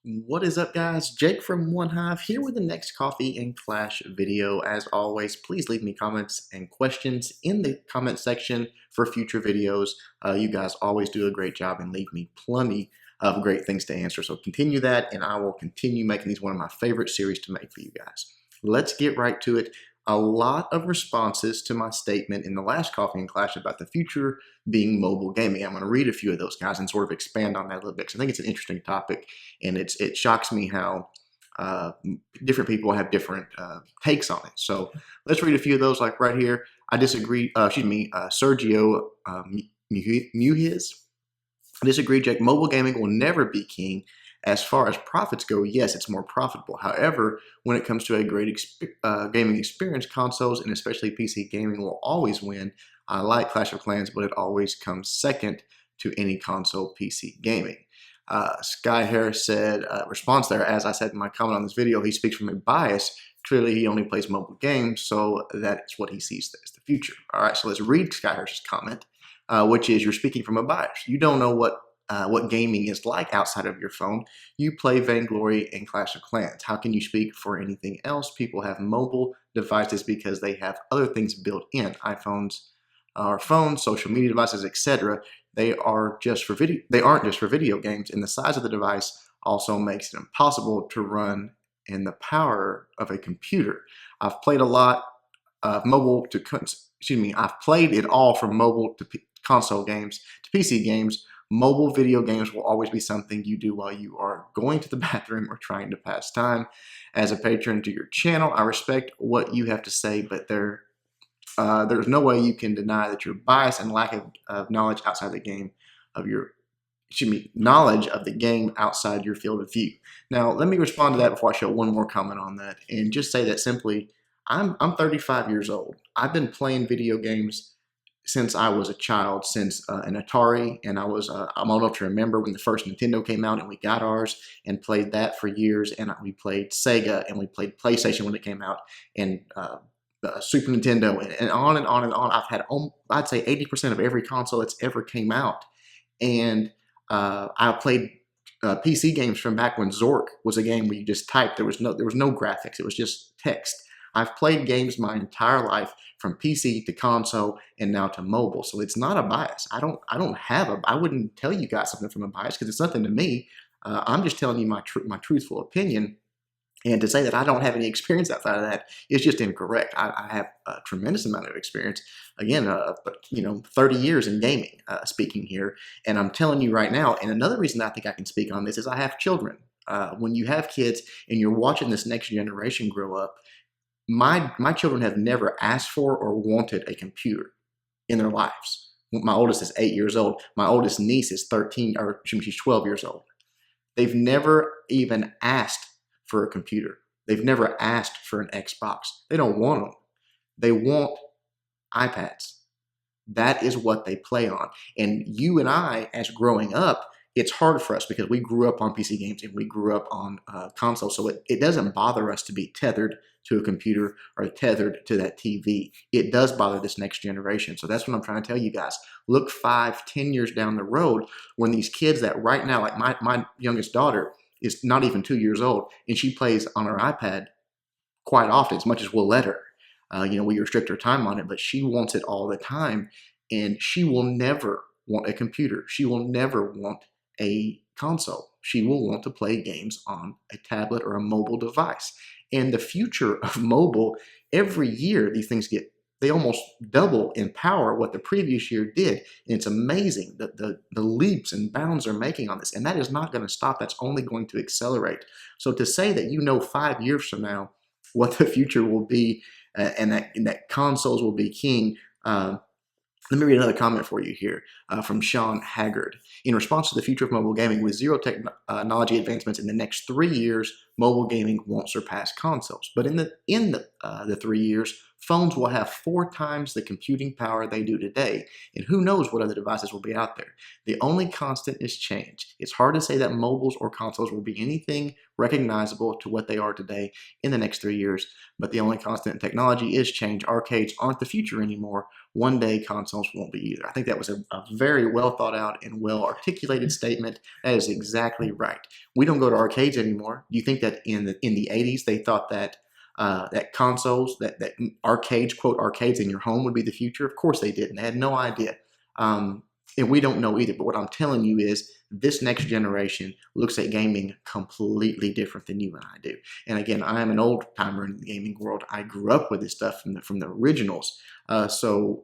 What is up, guys? Jake from OneHive here with the next Coffee and Clash video. As always, please leave me comments and questions in the comment section for future videos. You guys always do a great job and leave me plenty of great things to answer. So continue that, and I will continue making these one of my favorite series to make for you guys. Let's get right to it. A lot of responses to my statement in the last Coffee and Clash about the future being mobile gaming. I'm going to read a few of those guys and sort of expand on that a little bit because I think it's an interesting topic, and it shocks me how different people have different takes on it. So let's read a few of those. Like right here, I disagree. Sergio Mujiz. I disagree, Jake. Mobile gaming will never be king. As far as profits go, yes, it's more profitable. However, when it comes to a great gaming experience, consoles and especially PC gaming will always win. I like Clash of Clans, but it always comes second to any console PC gaming. Sky Harris said, response there, as I said in my comment on this video, he speaks from a bias. Clearly, he only plays mobile games, so that's what he sees as the future. All right, so let's read Sky Harris's comment, which is, you're speaking from a bias. You don't know what gaming is like outside of your phone. You play Vainglory and Clash of Clans. How can you speak for anything else? People have mobile devices because they have other things built in. iPhones or phones, social media devices, etc. They are just for video. They aren't just for video games, and the size of the device also makes it impossible to run in the power of a computer. I've played a lot of mobile to I've played it all from mobile to console games to PC games. Mobile video games will always be something you do while you are going to the bathroom or trying to pass time. As a patron to your channel, I respect what you have to say, but there's no way you can deny that your bias and lack of knowledge outside the game of your knowledge of the game outside your field of view. Now, let me respond to that before I show one more comment on that, and just say that simply, I'm 35 years old. I've been playing video games since I was a child, since an Atari, and I'm old enough to remember when the first Nintendo came out, and we got ours and played that for years, and we played Sega, and we played PlayStation when it came out, and Super Nintendo, and on and on and on. I've had, I'd say 80% of every console that's ever came out, and I played PC games from back when Zork was a game where you just typed. There was no graphics. It was just text. I've played games my entire life, from PC to console and now to mobile. So it's not a bias. I wouldn't tell you guys something from a bias because it's nothing to me. I'm just telling you my truthful opinion. And to say that I don't have any experience outside of that is just incorrect. I have a tremendous amount of experience. Again, 30 years in gaming, speaking here. And I'm telling you right now, and another reason I think I can speak on this is I have children. When you have kids and you're watching this next generation grow up, my children have never asked for or wanted a computer in their lives. My oldest is 8 years old. My oldest niece is 13, or she's 12 years old. They've never even asked for a computer. They've never asked for an Xbox. They don't want them. They want iPads. That is what they play on. And you and I, as growing up, it's hard for us because we grew up on PC games and we grew up on consoles. So it doesn't bother us to be tethered to a computer or tethered to that TV. It does bother this next generation. So that's what I'm trying to tell you guys. Look 5, 10 years down the road when these kids that right now, like my youngest daughter is not even 2 years old, and she plays on her iPad quite often, as much as we'll let her. We restrict her time on it, but she wants it all the time, and she will never want a computer. She will never want a console. She will want to play games on a tablet or a mobile device. And the future of mobile, every year these things they almost double in power what the previous year did. And it's amazing that the leaps and bounds are making on this. And that is not going to stop. That's only going to accelerate. So to say that 5 years from now what the future will be and that consoles will be king, let me read another comment for you here from Sean Haggard. In response to the future of mobile gaming, with zero technology advancements in the next 3 years, mobile gaming won't surpass consoles. But in the 3 years, Phones will have 4 times the computing power they do today, and who knows what other devices will be out there. The only constant is change. It's hard to say that mobiles or consoles will be anything recognizable to what they are today in the next 3 years, but the only constant in technology is change. Arcades aren't the future anymore. One day consoles won't be either. I think that was a very well thought out and well articulated statement. That is exactly right. We don't go to arcades anymore. Do you think that in the 80s they thought that that consoles, that arcades, quote arcades in your home would be the future? Of course they didn't. They had no idea. And we don't know either. But what I'm telling you is this next generation looks at gaming completely different than you and I do. And again, I am an old timer in the gaming world. I grew up with this stuff from the originals. So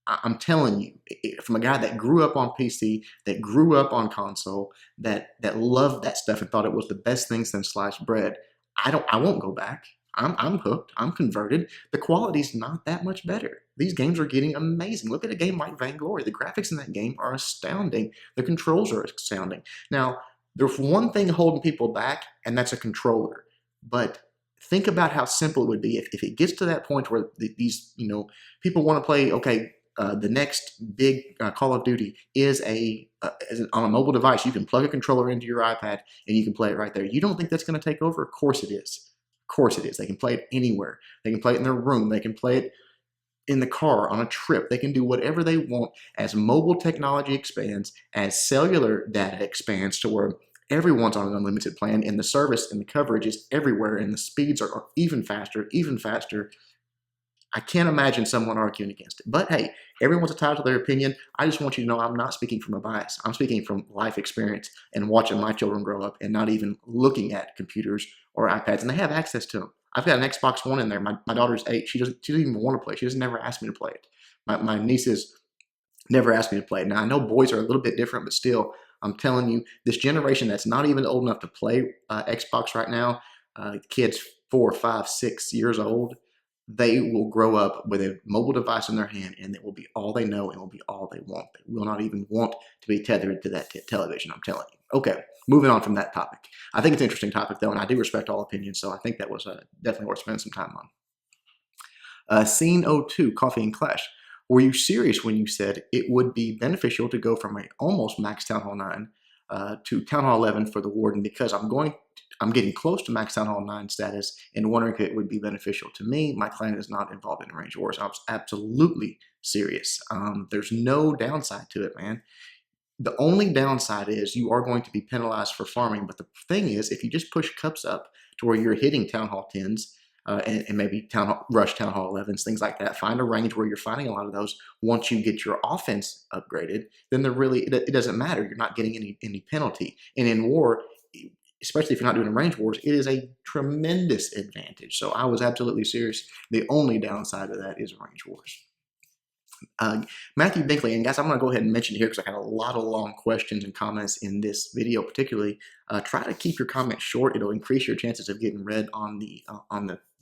I'm telling you, from a guy that grew up on PC, that grew up on console, that loved that stuff and thought it was the best thing since sliced bread. I won't go back. I'm hooked. I'm converted. The quality's not that much better. These games are getting amazing. Look at a game like Vainglory. The graphics in that game are astounding. The controls are astounding. Now, there's one thing holding people back, and that's a controller. But think about how simple it would be if it gets to that point where these people want to play. Okay, the next big Call of Duty is on a mobile device. You can plug a controller into your iPad and you can play it right there. You don't think that's going to take over? Of course it is. Of course it is. They can play it anywhere. They can play it in their room. They can play it in the car, on a trip. They can do whatever they want as mobile technology expands, as cellular data expands to where everyone's on an unlimited plan and the service and the coverage is everywhere and the speeds are even faster, even faster. I can't imagine someone arguing against it. But hey, everyone's entitled to their opinion. I just want you to know I'm not speaking from a bias. I'm speaking from life experience and watching my children grow up and not even looking at computers or iPads. And they have access to them. I've got an Xbox One in there. My daughter's 8. She doesn't even want to play. She doesn't never ask me to play it. My nieces never asked me to play it. Now, I know boys are a little bit different, but still, I'm telling you, this generation that's not even old enough to play Xbox right now, kids 4, 5, 6 years old, they will grow up with a mobile device in their hand, and it will be all they know and it will be all they want. They will not even want to be tethered to that television, I'm telling you. Okay, moving on from that topic. I think it's an interesting topic, though, and I do respect all opinions, so I think that was definitely worth spending some time on. Scene 02, Coffee and Clash. Were you serious when you said it would be beneficial to go from a almost max Town Hall 9 to Town Hall 11 for the Warden because I'm getting close to max Town Hall 9 status and wondering if it would be beneficial to me. My clan is not involved in range wars. I was absolutely serious. There's no downside to it, man. The only downside is you are going to be penalized for farming. But the thing is, if you just push cups up to where you're hitting Town Hall 10s and maybe rush Town Hall 11s, things like that, find a range where you're finding a lot of those. Once you get your offense upgraded, then it doesn't matter. You're not getting any penalty. And in war, especially if you're not doing range wars, it is a tremendous advantage. So I was absolutely serious. The only downside of that is range wars. Matthew Binkley, and guys, I'm going to go ahead and mention here because I got a lot of long questions and comments in this video particularly. Try to keep your comments short. It'll increase your chances of getting read on the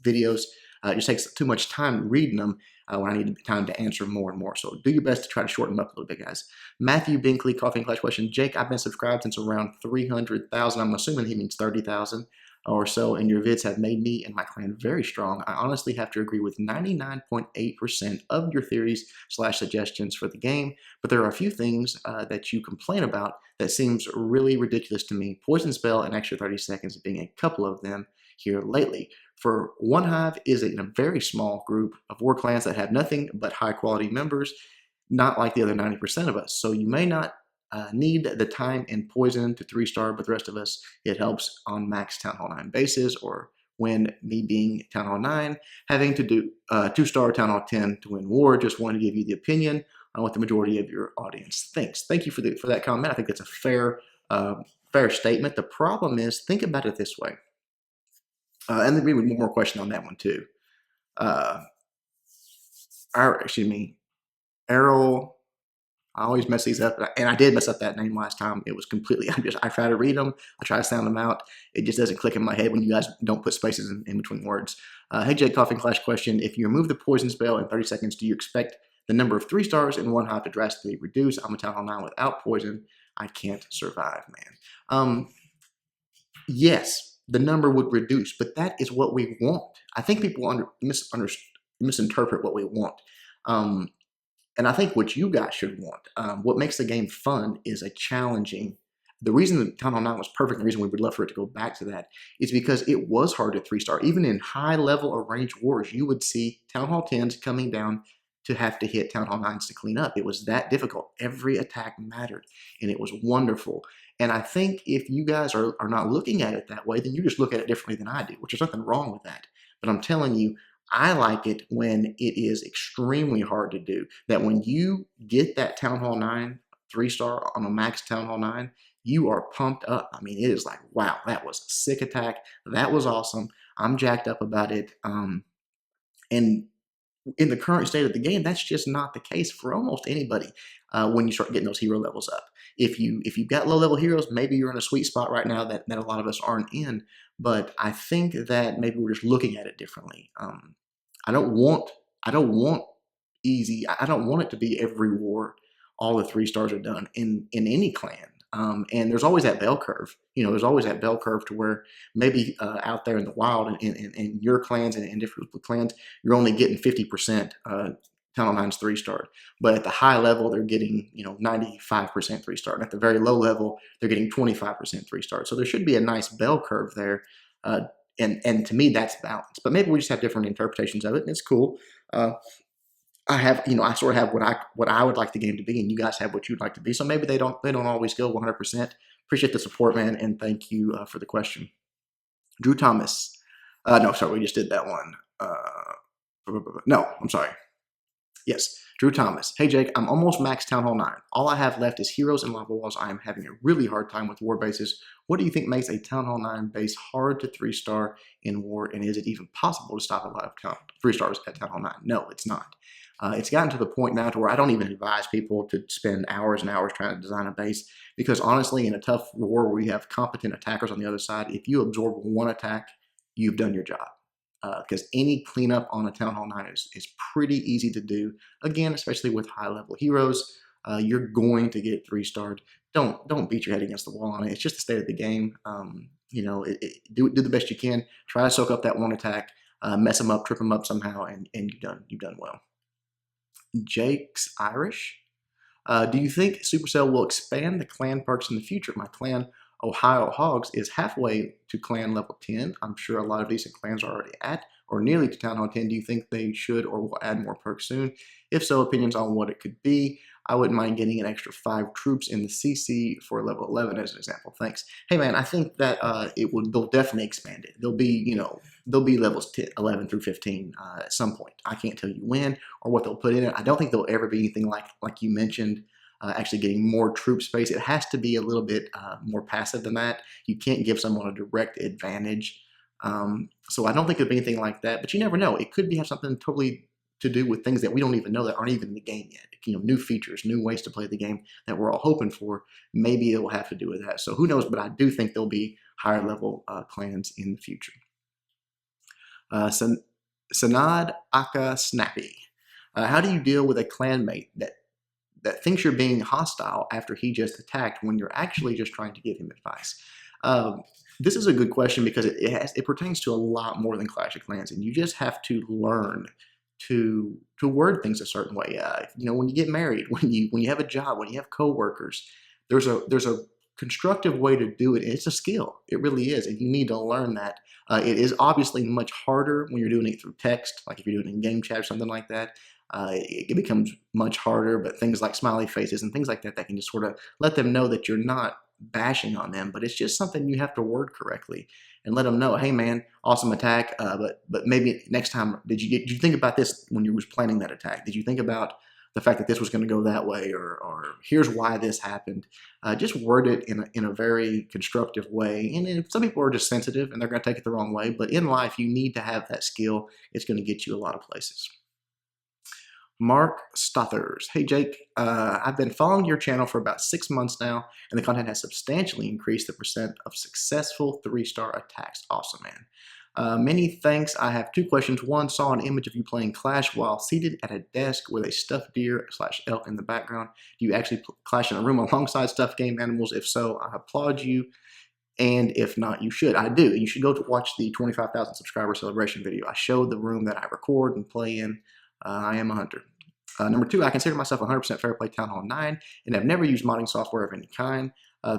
videos. It just takes too much time reading them when I need time to answer more and more. So do your best to try to shorten them up a little bit, guys. Matthew Binkley, Coffee and Clash question. Jake, I've been subscribed since around 300,000. I'm assuming he means 30,000 or so, and your vids have made me and my clan very strong. I honestly have to agree with 99.8% of your theories / suggestions for the game, but there are a few things that you complain about that seems really ridiculous to me. Poison Spell and extra 30 seconds being a couple of them here lately. For OneHive is in a very small group of war clans that have nothing but high quality members, not like the other 90% of us. So you may not need the time and poison to 3-star, but the rest of us, it helps on max Town Hall 9 bases, or when me being Town Hall 9, having to do 2-star Town Hall 10 to win war. Just wanted to give you the opinion on what the majority of your audience thinks. Thank you for that comment. I think that's a fair statement. The problem is, think about it this way. And then maybe one more question on that one too. Errol, I always mess these up, and I did mess up that name last time. It was completely, I try to read them, I try to sound them out. It just doesn't click in my head when you guys don't put spaces in between words. Hey Jake, Coffee and Clash question. If you remove the poison spell in 30 seconds, do you expect the number of 3-stars in OneHive to drastically reduce? I'm a Town Hall 9 without poison. I can't survive, man. Yes, the number would reduce, but that is what we want. I think people misunderstand. misinterpret what we want. Um, and I think what you guys should want, what makes the game fun is a challenging. The reason that Town Hall 9 was perfect, the reason we would love for it to go back to that, is because it was hard to 3-star. Even in high level arranged wars, you would see Town Hall 10s coming down to have to hit Town Hall 9s to clean up. It was that difficult. Every attack mattered, and it was wonderful. And I think if you guys are not looking at it that way, then you just look at it differently than I do, which is nothing wrong with that. But I'm telling you, I like it when it is extremely hard to do. That when you get that Town Hall 9 3-star on a max Town Hall 9, you are pumped up. I mean, it is like, wow, that was a sick attack. That was awesome. I'm jacked up about it. And in the current state of the game, that's just not the case for almost anybody when you start getting those hero levels up. If you've got low level heroes, maybe you're in a sweet spot right now that a lot of us aren't in. But I think that maybe we're just looking at it differently. I don't want easy. I don't want it to be every war all the 3-stars are done in any clan. And there's always that bell curve. You know, there's always that bell curve to where maybe out there in the wild and in your clans and in different clans, you're only getting 50% Town Hall 9's 3-star. But at the high level, they're getting 95% 3-star. And at the very low level, they're getting 25% 3-star. So there should be a nice bell curve there. And to me, that's balance. But maybe we just have different interpretations of it, and it's cool. I have, I sort of have what I would like the game to be, and you guys have what you'd like to be. So maybe they don't always go 100%. Appreciate the support, man, and thank you for the question. Drew Thomas. No, sorry, we just did that one. No, I'm sorry. Yes, Drew Thomas. Hey, Jake, I'm almost max Town Hall 9. All I have left is heroes and lava walls. I am having a really hard time with war bases. What do you think makes a Town Hall 9 base hard to 3-star in war, and is it even possible to stop a lot of 3-stars at Town Hall 9? No, it's not. It's gotten to the point now to where I don't even advise people to spend hours and hours trying to design a base, because honestly, in a tough war where you have competent attackers on the other side, if you absorb one attack, you've done your job. Because any cleanup on a Town Hall 9 is pretty easy to do. Again, especially with high-level heroes, you're going to get 3-starred. Don't beat your head against the wall on it. It's just the state of the game. Do the best you can. Try to soak up that one attack, mess them up, trip them up somehow, and you've done well. Jake's Irish. Do you think Supercell will expand the clan perks in the future? My clan, Ohio Hogs, is halfway to clan level 10. I'm sure a lot of decent clans are already at or nearly to Town Hall 10. Do you think they should or will add more perks soon? If so, opinions on what it could be. I wouldn't mind getting an extra 5 troops in the CC for level 11 as an example. Thanks. Hey man, I think that they'll definitely expand it. They'll be levels 10, 11 through 15 at some point. I can't tell you when or what they'll put in it. I don't think there'll ever be anything like you mentioned, actually getting more troop space. It has to be a little bit more passive than that. You can't give someone a direct advantage. So I don't think it'll be anything like that, but you never know. It could have something totally to do with things that we don't even know that aren't even in the game yet. New features, new ways to play the game that we're all hoping for. Maybe it will have to do with that. So who knows, but I do think there'll be higher level clans in the future. Sanad Aka Snappy. How do you deal with a clanmate that thinks you're being hostile after he just attacked when you're actually just trying to give him advice? This is a good question because it pertains to a lot more than Clash of Clans, and you just have to learn to word things a certain way. When you get married, when you have a job, when you have coworkers, there's a constructive way to do it. It's a skill. It really is, and you need to learn that. It is obviously much harder when you're doing it through text, like if you're doing it in game chat or something like that. It becomes much harder, but things like smiley faces and things like that can just sort of let them know that you're not bashing on them, but it's just something you have to word correctly and let them know, hey man, awesome attack, but maybe next time, did you think about this when you was planning that attack? Did you think about the fact that this was going to go that way, or here's why this happened? Just word it in a very constructive way. And some people are just sensitive and they're going to take it the wrong way, but in life you need to have that skill. It's going to get you a lot of places. Mark Stothers. Hey Jake, I've been following your channel for about 6 months now, and the content has substantially increased the percent of successful 3-star attacks. Awesome, man. Many thanks. I have 2 questions. One, saw an image of you playing Clash while seated at a desk with a stuffed deer/elk in the background. Do you actually clash in a room alongside stuffed game animals? If so, I applaud you. And if not, you should. I do. You should go to watch the 25,000 subscriber celebration video. I showed the room that I record and play in. I am a hunter. Number 2, I consider myself 100% fair play Town Hall 9, and I've never used modding software of any kind.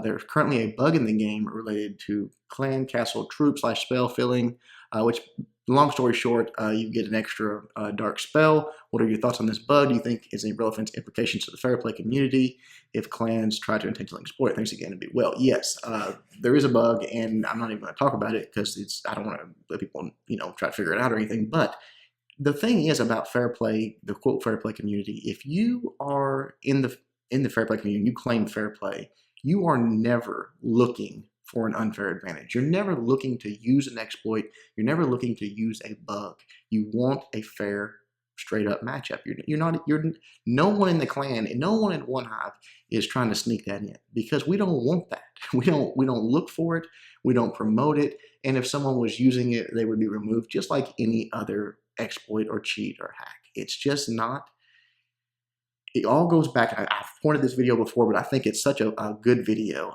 There's currently a bug in the game related to clan castle troop / spell filling, which, long story short, you get an extra dark spell. What are your thoughts on this bug? Do you think is any relevant implications to the fair play community if clans try to intentionally exploit it? Thanks again, and be well. Yes, there is a bug, and I'm not even going to talk about it because I don't want to let people try to figure it out or anything. But the thing is about fair play, the quote fair play community, if you are in the fair play community and you claim fair play, you are never looking for an unfair advantage. You're never looking to use an exploit. You're never looking to use a bug. You want a fair, straight up matchup. No one in the clan and no one in OneHive is trying to sneak that in, because we don't want that. We don't look for it. We don't promote it. And if someone was using it, they would be removed just like any other exploit or cheat or hack. It's just not. It all goes back. I've pointed this video before, but I think it's such a good video.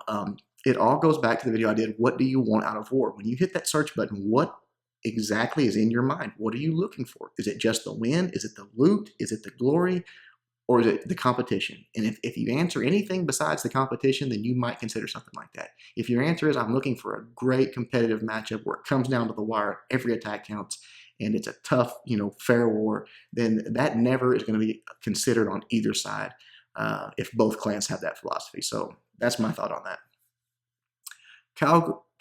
It all goes back to the video I did. What do you want out of war? When you hit that search button, what exactly is in your mind? What are you looking for? Is it just the win? Is it the loot? Is it the glory? Or is it the competition? And if you answer anything besides the competition, then you might consider something like that. If your answer is, I'm looking for a great competitive matchup where it comes down to the wire, every attack counts, and it's a tough, fair war, then that never is going to be considered on either side if both clans have that philosophy. So that's my thought on that.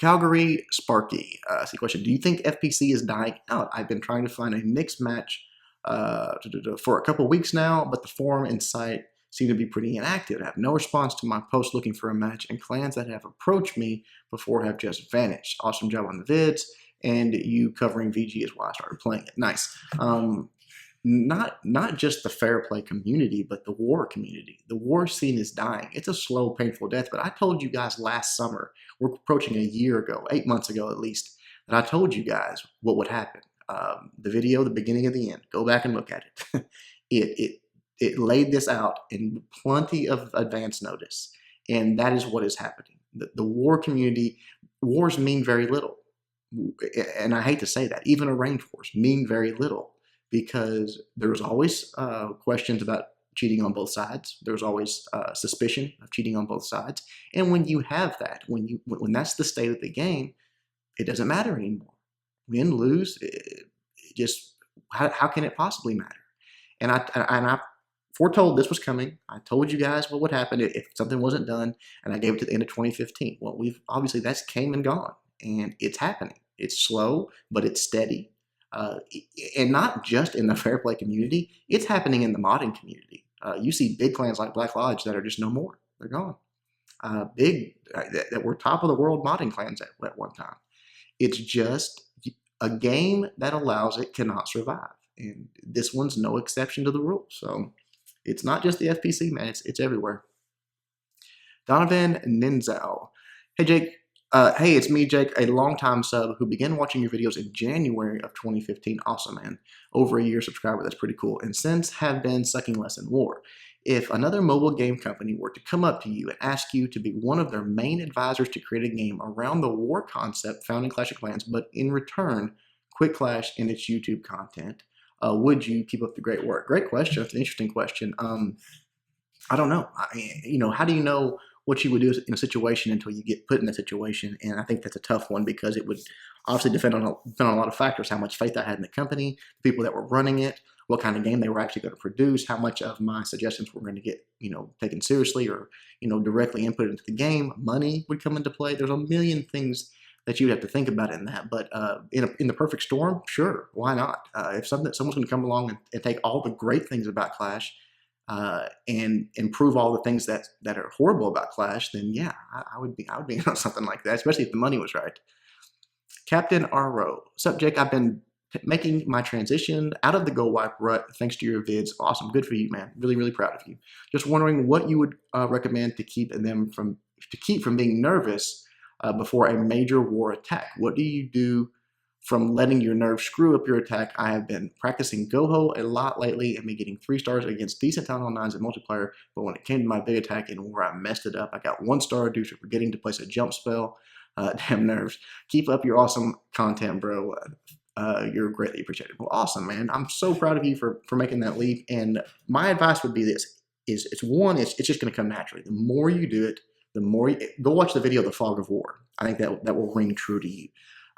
Calgary Sparky, question: do you think FPC is dying out? I've been trying to find a mixed match for a couple of weeks now, but the forum and site seem to be pretty inactive. I have no response to my post looking for a match, and clans that have approached me before have just vanished. Awesome job on the vids, and you covering VG is why I started playing it. Nice. Not just the fair play community, but the war community. The war scene is dying. It's a slow, painful death, but I told you guys last summer, we're approaching a year ago, 8 months ago at least, that I told you guys what would happen. The video, the beginning and the end, go back and look at it. It laid this out in plenty of advance notice, and that is what is happening. The war community, wars mean very little, and I hate to say that, even arranged wars mean very little, because there's always questions about cheating on both sides. There's always suspicion of cheating on both sides, and when you have that, when that's the state of the game, it doesn't matter anymore. Win, lose, how can it possibly matter? And I foretold this was coming. I told you guys what would happen if something wasn't done, and I gave it to the end of 2015. Well, obviously that's came and gone, and it's happening. It's slow, but it's steady. And not just in the fair play community, it's happening in the modding community. You see big clans like Black Lodge that are just no more. They're gone. That were top of the world modding clans at one time. It's just a game that allows it cannot survive. And this one's no exception to the rule. So it's not just the FPC, man. It's everywhere. Donovan Ninzal. Hey, Jake. Hey, it's me, Jake, a longtime sub who began watching your videos in January of 2015. Awesome, man. Over a year subscriber. That's pretty cool. And since have been sucking less in war. If another mobile game company were to come up to you and ask you to be one of their main advisors to create a game around the war concept found in Clash of Clans, but in return, quit Clash and its YouTube content, would you keep up the great work? Great question. It's an interesting question. I don't know. How do you know what you would do in a situation until you get put in a situation? And I think that's a tough one, because it would obviously depend on a lot of factors: how much faith I had in the company, the people that were running it, what kind of game they were actually going to produce, how much of my suggestions were going to get, taken seriously or, directly input into the game. Money would come into play. There's a million things that you'd have to think about in that. But in the perfect storm, sure, why not? If someone's going to come along and take all the great things about Clash and improve all the things that are horrible about Clash, then yeah, I would be on something like that, especially if the money was right. Captain R.O. What's up, Jake? I've been making my transition out of the Go Wipe rut thanks to your vids. Awesome. Good for you, man. Really, really proud of you. Just wondering what you would recommend to keep from being nervous before a major war attack. What do you do from letting your nerves screw up your attack? I have been practicing Goho a lot lately and been getting 3 stars against decent Town Hall 9s in multiplayer, but when it came to my big attack in war, I messed it up. I got 1 star due to forgetting to place a jump spell. Damn nerves. Keep up your awesome content, bro. You're greatly appreciated. Well, awesome, man. I'm so proud of you for making that leap. And my advice would be this: it's just going to come naturally. The more you do it, the more you go watch the video, "The Fog of War." I think that will ring true to you.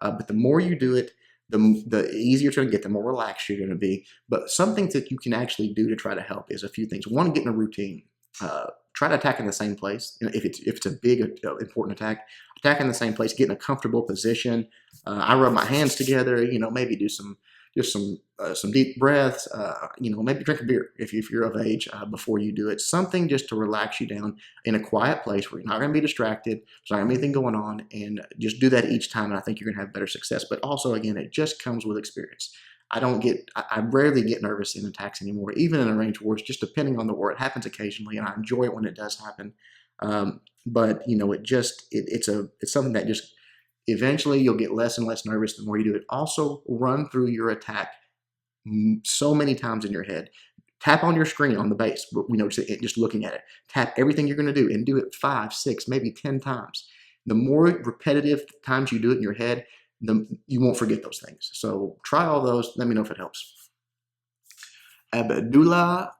But the more you do it, the easier it's going to get, the more relaxed you're going to be. But some things that you can actually do to try to help is a few things. One, getting a routine. Try to attack in the same place. If it's a big important attack in the same place. Get in a comfortable position. I rub my hands together. Maybe do some deep breaths. Maybe drink a beer if you're of age before you do it. Something just to relax you down in a quiet place where you're not going to be distracted. There's not going to be anything going on, and just do that each time. And I think you're going to have better success. But also, again, it just comes with experience. I rarely get nervous in attacks anymore, even in arranged wars, just depending on the war. It happens occasionally, and I enjoy it when it does happen. But it's something that just eventually you'll get less and less nervous the more you do it. Also, run through your attack so many times in your head. Tap on your screen on the base, just looking at it. Tap everything you're going to do and do it 5, 6, maybe 10 times. The more repetitive times you do it in your head, you won't forget those things. So try all those. Let me know if it helps. Abdullah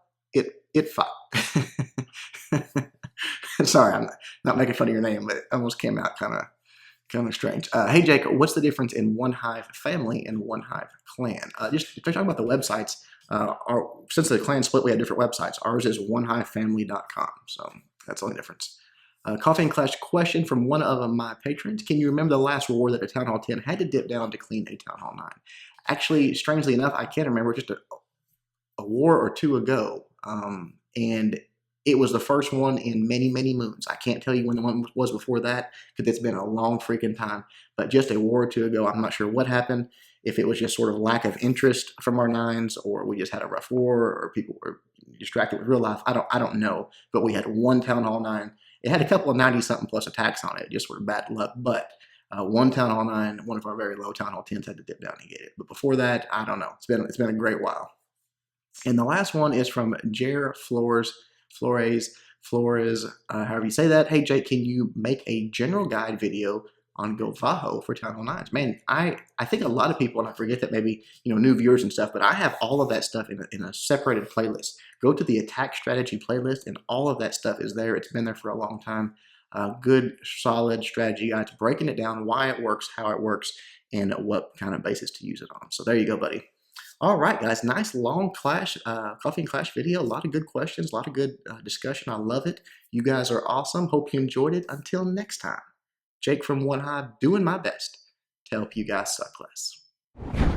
Itfa. Sorry, I'm not making fun of your name, but it almost came out kind of strange. Hey, Jake, what's the difference in OneHive Family and OneHive Clan? Just if you're talking about the websites, since the clan split, we have different websites. Ours is onehivefamily.com, so that's the only difference. Coffee and Clash question from one of my patrons. Can you remember the last war that a Town Hall 10 had to dip down to clean a Town Hall 9? Actually, strangely enough, I can't remember, just a war or two ago. And it was the first one in many, many moons. I can't tell you when the one was before that because it's been a long freaking time. But just a war or two ago, I'm not sure what happened. If it was just sort of lack of interest from our 9s, or we just had a rough war, or people were distracted with real life, I don't know. But we had one Town Hall 9. It had a couple of 90-something plus attacks on it, just sort of bad luck. But one Town Hall 9, one of our very low Town Hall 10s had to dip down and get it. But before that, I don't know. It's been a great while. And the last one is from Jer Flores, however you say that. Hey, Jake, can you make a general guide video on Govaho for Town Hall 9s? Man, I think a lot of people, and I forget that maybe, new viewers and stuff, but I have all of that stuff in a separated playlist. Go to the attack strategy playlist, and all of that stuff is there. It's been there for a long time. Good, solid strategy guides, breaking it down, why it works, how it works, and what kind of basis to use it on. So there you go, buddy. All right, guys, nice long Coffee and Clash video. A lot of good questions, a lot of good discussion. I love it. You guys are awesome. Hope you enjoyed it. Until next time, Jake from OneHive, doing my best to help you guys suck less.